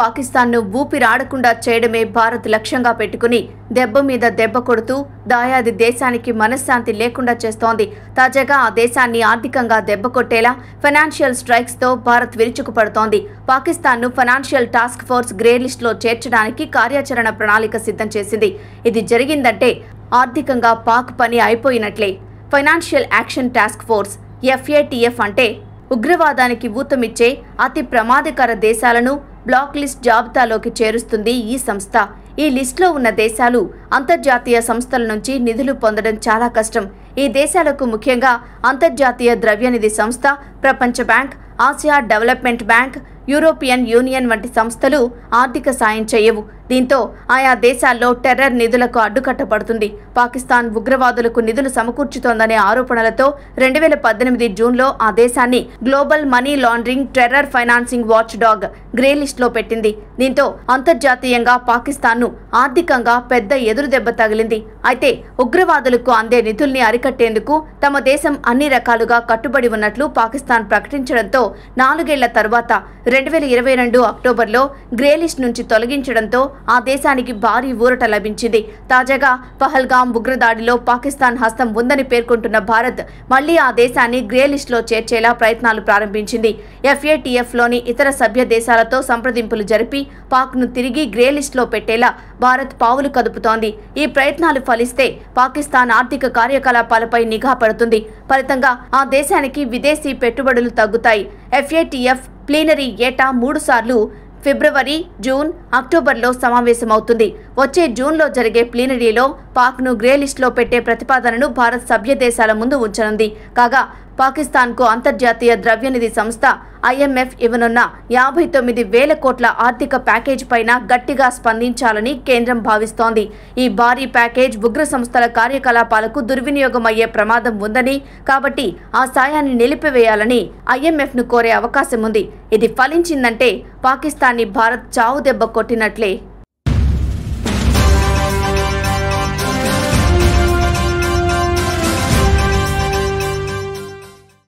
పాకిస్తాన్ను ఊపిరాడకుండా చేయడమే భారత్ లక్ష్యంగా పెట్టుకుని దెబ్బ మీద దెబ్బ కొడుతూ దాయాది దేశానికి మనశ్శాంతి లేకుండా చేస్తోంది. తాజాగా ఆ దేశాన్ని ఆర్థికంగా దెబ్బకొట్టేలా ఫైనాన్షియల్ స్ట్రైక్స్తో భారత్ విరుచుకుపడుతోంది. పాకిస్తాన్ను ఫైనాన్షియల్ టాస్క్ ఫోర్స్ గ్రే లిస్టులో చేర్చడానికి కార్యాచరణ ప్రణాళిక సిద్ధం చేసింది. ఇది జరిగిందంటే ఆర్థికంగా పాక్ పని అయిపోయినట్లే. Financial action task force FATF అంటే ఉగ్రవాదానికి ఊతమిచ్చే అతి ప్రమాదకర దేశాలను బ్లాక్ లిస్ట్ జాబితాలోకి చేరుస్తుంది ఈ సంస్థ. ఈ లిస్టులో ఉన్న దేశాలు అంతర్జాతీయ సంస్థల నుంచి నిధులు పొందడం చాలా కష్టం. ఈ దేశాలకు ముఖ్యంగా అంతర్జాతీయ ద్రవ్యనిధి సంస్థ, ప్రపంచ bank, Asia development bank, European union వంటి సంస్థలు ఆర్థిక సాయం చేయవు. దీంతో ఆయా దేశాల్లో టెర్రర్ నిధులకు అడ్డుకట్టబడుతుంది. పాకిస్తాన్ ఉగ్రవాదులకు నిధులు సమకూర్చుతోందనే ఆరోపణలతో 2018 జూన్లో ఆ దేశాన్ని global money laundering terror financing watch dog grey లిస్టులో పెట్టింది. దీంతో అంతర్జాతీయంగా పాకిస్తాన్ను ఆర్థికంగా పెద్ద ఎదురుదెబ్బ తగిలింది. అయితే ఉగ్రవాదులకు అందే నిధుల్ని అరికట్టేందుకు తమ దేశం అన్ని రకాలుగా కట్టుబడి ఉన్నట్లు పాకిస్తాన్ ప్రకటించడంతో 4 ఏళ్ల తర్వాత 2022 అక్టోబర్లో గ్రే లిస్ట్ నుంచి తొలగించడంతో ఆ దేశానికి భారీ ఊరట లభించింది. తాజాగా పహల్గాం ఉగ్రదాడిలో పాకిస్తాన్ హస్తం ఉందని పేర్కొంటున్న భారత్ మళ్లీ ఆ దేశాన్ని గ్రే లిస్టులో చేర్చేలా ప్రయత్నాలు ప్రారంభించింది. FATFలోని ఇతర సభ్య దేశాలతో సంప్రదింపులు జరిపి పాక్ను తిరిగి గ్రే లిస్టులో పెట్టేలా భారత్ పావులు కదుపుతోంది. ఈ ప్రయత్నాలు ఫలిస్తే పాకిస్తాన్ ఆర్థిక కార్యకలాపాలపై నిఘా పడుతుంది. ఫలితంగా ఆ దేశానికి విదేశీ పెట్టుబడులు తగ్గుతాయి. FATF ప్లీనరీ ఏటా 3 సార్లు ఫిబ్రవరి, జూన్, అక్టోబర్లో సమావేశమవుతుంది. వచ్చే జూన్లో జరిగే ప్లీనరీలో పాక్ను గ్రే లిస్టులో పెట్టే ప్రతిపాదనను భారత్ సభ్య దేశాల ముందు ఉంచనుంది. కాగా పాకిస్తాన్కు అంతర్జాతీయ ద్రవ్యనిధి సంస్థ IMF ఇవ్వనున్న 59,000 కోట్ల ఆర్థిక ప్యాకేజ్ పైన గట్టిగా స్పందించాలని కేంద్రం భావిస్తోంది. ఈ భారీ ప్యాకేజ్ ఉగ్ర సంస్థల కార్యకలాపాలకు దుర్వినియోగమయ్యే ప్రమాదం ఉందని, కాబట్టి ఆ సాయాన్ని నిలిపివేయాలని IMFను కోరే అవకాశం ఉంది. ఇది ఫలించిందంటే పాకిస్తాన్ని భారత్ చావు దెబ్బ కొట్టినట్లే.